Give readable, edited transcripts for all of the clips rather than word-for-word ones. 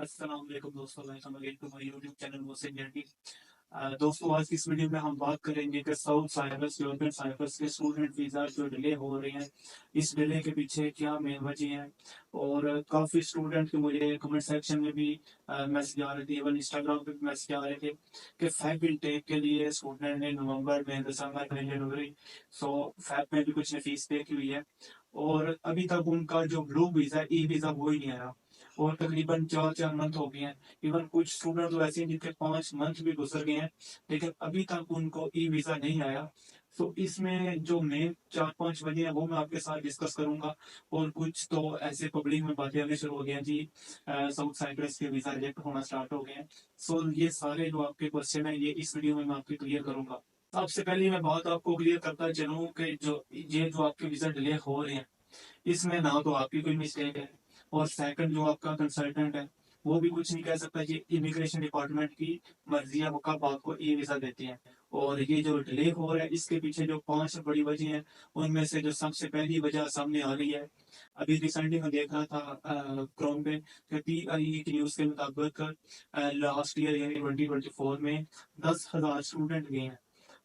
अस्सलाम वालेकुम दोस्तों, welcome again to my YouTube channel Mohsin journey. दोस्तों, आज की इस वीडियो में हम बात करेंगे कि साउथ साइप्रस यूरोपियन साइप्रस के स्टूडेंट वीज़ा जो डिले हो रहे हैं, इस डिले के पीछे क्या मेन वजह है। और काफ़ी स्टूडेंट के मुझे कमेंट सेक्शन में भी मैसेज आ रहे थे, इवन इंस्टाग्राम पे भी मैसेज आ रहे थे कि फैब इनटेक के लिए स्टूडेंट ने नवंबर में, दिसंबर में, जनवरी, सो फैब में भी कुछ ने फीस पे की हुई है और अभी तक उनका जो ब्लू वीज़ा ई वीज़ा वो ही नहीं आया और तकरीबन 4-4 मंथ हो गए हैं। इवन कुछ स्टूडेंट तो ऐसे हैं जिनके 5 मंथ भी गुजर गए हैं, लेकिन अभी तक उनको ई वीजा नहीं आया। तो इसमें जो मेन 4-5 वजह है वो मैं आपके साथ डिस्कस करूंगा। और कुछ तो ऐसे पब्लिक में बातें आने शुरू हो गई हैं जी, साउथ साइप्रस के वीजा रिजेक्ट होना स्टार्ट हो गए हैं। सो ये सारे जो आपके क्वेश्चन है, ये इस वीडियो में मैं आपके क्लियर करूंगा। सबसे पहले मैं बात आपको क्लियर करता चलूं कि जो आपके वीजा डिले हो रहे हैं, इसमें ना तो आपकी कोई मिस्टेक है और सेकंड जो आपका कंसल्टेंट है वो भी कुछ नहीं कह सकता। ये इमिग्रेशन डिपार्टमेंट की मर्जी है, वो कब आपको ई वीजा देती है। और ये जो डिले हो रहा है, इसके पीछे जो 5 बड़ी वजह हैं, उनमें से जो सबसे पहली वजह सामने आ रही है, अभी रिसेंटली मैं देख रहा था क्रोम पे कि पीआईई की न्यूज के मुताबिक लास्ट ईयर यानी 2024 में 10,000 स्टूडेंट गए हैं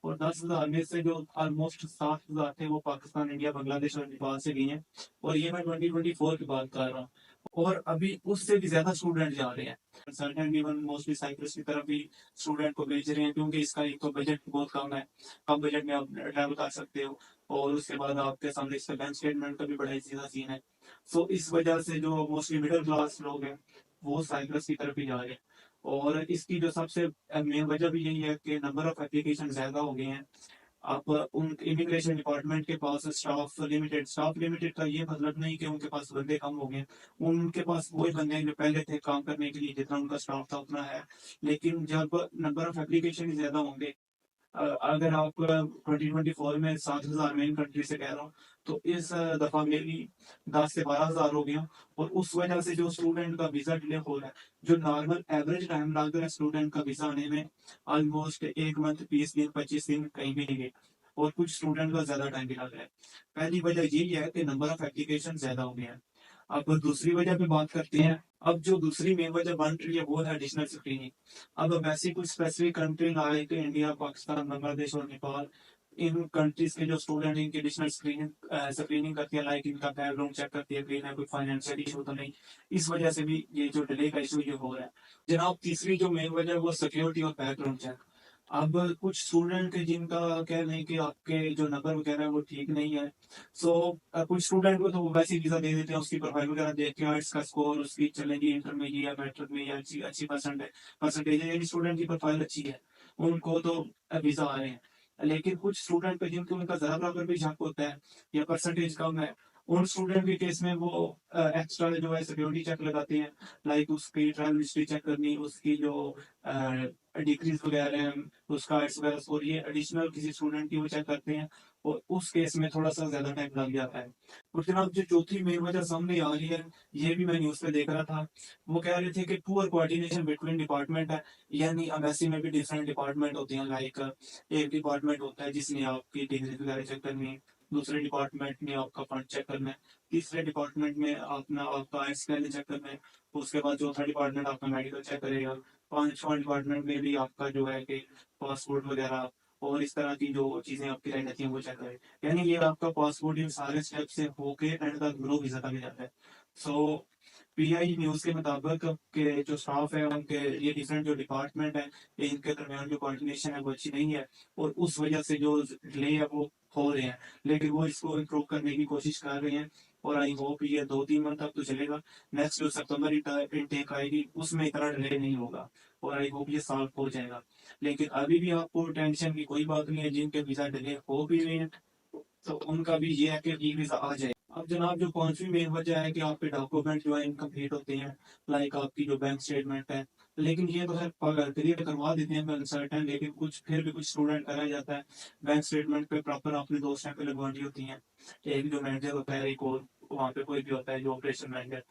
और 10,000 में से जो ऑलमोस्ट 7,000 थे वो पाकिस्तान, इंडिया, बांग्लादेश और नेपाल से गए हैं। और ये मैं 2024 की बात कर रहा हूँ और अभी उससे भी ज्यादा स्टूडेंट जा रहे हैं। कंसल्टेंट इवन मोस्टली साइप्रस की तरफ भी स्टूडेंट को भेज रहे हैं, क्योंकि इसका एक तो बजट बहुत कम है, कम बजट में आप ट्रैवल कर सकते हो और उसके बाद आपके सामने इसका बैंक स्टेटमेंट का भी बड़ा ही सीधा सीन है। सो इस वजह से जो मोस्टली मिडिल क्लास लोग हैं वो साइप्रस की तरफ ही जा रहे हैं। और इसकी जो सबसे मेन वजह भी यही है कि नंबर ऑफ एप्लीकेशन ज्यादा हो गए हैं। आप उन इमिग्रेशन डिपार्टमेंट के पास स्टाफ लिमिटेड का ये मतलब नहीं कि उनके पास बंदे कम हो गए। उनके पास वही बंदे हैं जो पहले थे काम करने के लिए, जितना उनका स्टाफ था उतना है। लेकिन जब नंबर ऑफ एप्लीकेशन ज्यादा होंगे, अगर आप 2024 में 7,000 मेन कंट्री से कह रहा हूँ, तो इस दफा मेरी 10 से 12,000 हो गया। और उस वजह से जो स्टूडेंट का वीजा डिले हो रहा है, जो नॉर्मल एवरेज टाइम लग रहा है स्टूडेंट का वीजा आने में, ऑलमोस्ट 1 मंथ, 20 दिन, 25 दिन कहीं भी नहीं गए। और कुछ स्टूडेंट का ज्यादा टाइम भी लग रहा है। पहली वजह यही है कि नंबर ऑफ एप्लीकेशन ज्यादा हो गया है। अब दूसरी वजह पे बात करते हैं। अब जो दूसरी मेन वजह बन रही है वो है एडिशनल स्क्रीनिंग। अब वैसी कुछ specific country like India, Pakistan, Bangladesh और नेपाल, इन कंट्रीज के जो स्टूडेंट इनकी एडिशनल स्क्रीनिंग स्क्रीनिंग करती है, लाइक इनका बैकग्राउंड चेक करती है कि इन्हें कोई फाइनेंशियल इशू तो नहीं। इस वजह से भी ये जो डिले का इशू ये हो रहा है। जनाब, तीसरी जो मेन वजह है वो सिक्योरिटी और बैकग्राउंड चेक। अब कुछ स्टूडेंट जिनका कह रहे हैं कि आपके जो नंबर वगैरह है वो ठीक नहीं है। सो कुछ स्टूडेंट को तो वो वैसे वीजा दे देते हैं, उसकी प्रोफाइल वगैरह देख के, आर्ट्स का स्कोर उसकी चलेगी, इंटर में ही या मैट्रिक में या अच्छी अच्छी परसेंटेज है, यानी स्टूडेंट की प्रोफाइल अच्छी है, उनको तो वीजा आ रहे हैं। लेकिन कुछ स्टूडेंट पे जिनको उनका जरा बराबर भी शक होता है या परसेंटेज कम है, उन स्टूडेंट के केस में वो एक्स्ट्रा जो है सिक्योरिटी चेक लगाते हैं। लाइक उसकी ट्रैवल हिस्ट्री चेक करनी, उसकी जो डिग्रीज वगैरह हैं, उसका आर्ट्स वगैरह स्कोर, ये एडिशनल किसी स्टूडेंट की वो चेक करते हैं। और उस केस में थोड़ा सा ज्यादा टाइम लग जाता है। और जनाब, जो चौथी मेन वजह सामने आ रही है, ये भी मैं न्यूज पे देख रहा था, वो कह रहे थे कि पुअर कोऑर्डिनेशन बिटवीन डिपार्टमेंट है। यानी एम्बेसी में भी डिफरेंट डिपार्टमेंट होते हैं। लाइक एक डिपार्टमेंट होता है जिसने आपकी डिग्री वगैरह चेक करनी है, दूसरे डिपार्टमेंट में आपका फंड चेक करना है, तीसरे डिपार्टमेंट में अपना आपका आइस स्कैन चेक करना है, उसके बाद चौथा डिपार्टमेंट आपका मेडिकल चेक करेगा, पांचवा डिपार्टमेंट में भी आपका जो है कि पासपोर्ट वगैरह और इस तरह की जो चीजें आपकी रह जाती हैं वो चेक करें। यानी ये आपका पासपोर्ट इन सारे स्टेप से होके एंड तक ग्रो वीजा तक जाता है। सो पीआई न्यूज के मुताबिक के जो स्टाफ है उनके, ये डिफरेंट जो डिपार्टमेंट है, इनके दरमियान जो कोऑर्डिनेशन है वो अच्छी नहीं है और उस वजह से जो डिले है वो हो रहे हैं। लेकिन वो इसको इम्प्रूव करने की कोशिश कर रहे हैं और आई होप ये 2-3 मंथ तक तो चलेगा। नेक्स्ट जो सितंबर इनटेक आएगी उसमें इतना डिले नहीं होगा और आई होप ये सॉल्व हो जाएगा। लेकिन अभी भी आपको टेंशन की कोई बात नहीं है, जिनके वीजा डिले हो भी रहे हैं तो उनका भी ये है कि ई वीजा आ जाए। अब जनाब, जो पांचवी मेन वजह है कि आपके डॉक्यूमेंट जो है इनकम्प्लीट होते हैं, लाइक आपकी जो बैंक स्टेटमेंट है। लेकिन ये तो खैर क्लियर करवा देते हैं कंसल्टेंट, लेकिन कुछ फिर भी कुछ स्टूडेंट करा जाता है। बैंक स्टेटमेंट पे प्रॉपर आपने 2 स्टैंप लगवानी होती है। एक जो मैनेजर होता है, एक और वहाँ पे कोई भी होता है जो ऑपरेशन मैनेजर,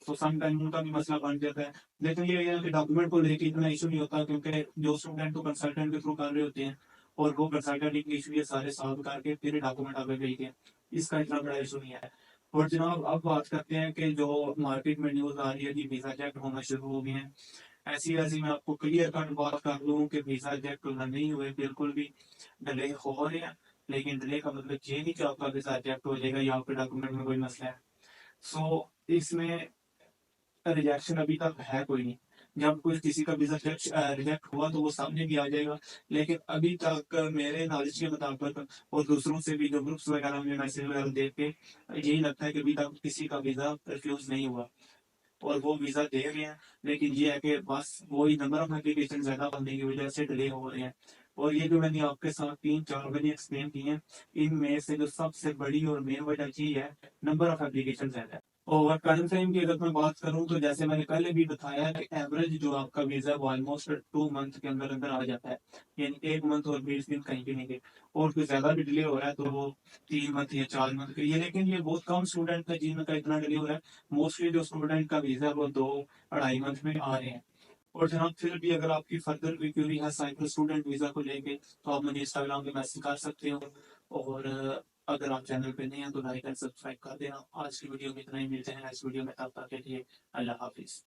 तो समटाइम उनका भी मसला बन जाता है। लेकिन ये है कि डॉक्यूमेंट को लेकर इतना इशू नहीं होता, क्योंकि जो स्टूडेंट को कंसल्टेंट के थ्रू कर रहे होते हैं और वो कंसल्टेंट इनके इशू ये सारे सॉल्व करके फिर डॉक्यूमेंट आगे भेजते हैं, इसका इतना बड़ा इशू नहीं है। और जनाब अब बात करते हैं कि जो मार्केट में न्यूज आ रही है कि वीजा रिजेक्ट होना शुरू हो गए हैं। ऐसी ऐसी मैं आपको क्लियर कट बात कर दूं कि वीजा रिजेक्ट नहीं हुए, बिल्कुल भी डिले हो रहे हैं। लेकिन डिले का मतलब ये नहीं कि आपका वीजा रिजेक्ट हो जाएगा या आपके डॉक्यूमेंट में कोई मसला है। सो इसमें रिजेक्शन अभी तक है कोई नहीं। जब कोई किसी का वीजा रिजेक्ट हुआ तो वो सामने भी आ जाएगा। लेकिन अभी तक मेरे नॉलेज के मुताबिक और दूसरों से भी जो ग्रुप्स वगैरह में मैसेज वगैरह देख के यही लगता है कि अभी तक किसी का वीजा रिफ्यूज नहीं हुआ और वो वीजा दे रहे हैं। लेकिन ये है कि बस वही नंबर ऑफ एप्लीकेशन ज्यादा बनने की वजह से डिले हो रहे हैं। और ये जो मैंने आपके साथ 3-4 मैंने एक्सप्लेन की है, इनमें से जो सबसे बड़ी और मेन वजह ये है नंबर ऑफ एप्लीकेशन ज्यादा है। और टाइम फ्रेम की अगर मैं बात करूं तो जैसे मैंने पहले भी बताया कि एवरेज जो आपका वीजा है वो ऑलमोस्ट 2 मंथ के अंदर अंदर आ जाता है। यानी 1 मंथ और 20 दिन कहीं भी नहीं गए। और कोई ज्यादा भी डिले हो रहा है तो वो 3 मंथ या 4 मंथ के लिए, लेकिन ये बहुत कम स्टूडेंट है जिनका इतना डिले हो रहा है। मोस्टली जो स्टूडेंट का वीजा है वो 2-2.5 मंथ में आ रहे हैं। और जनाब फिर भी अगर आपकी फर्दर कोई क्यूरी है साइप्रस स्टूडेंट वीजा को लेके तो आप मुझे इंस्टाग्राम पे मैसेज कर सकते हो। और अगर आप चैनल पे नहीं हैं तो लाइक एंड सब्सक्राइब कर देना। आज की वीडियो में इतना ही, मिलते हैं नेक्स्ट वीडियो में, तब तक के लिए अल्लाह हाफिज।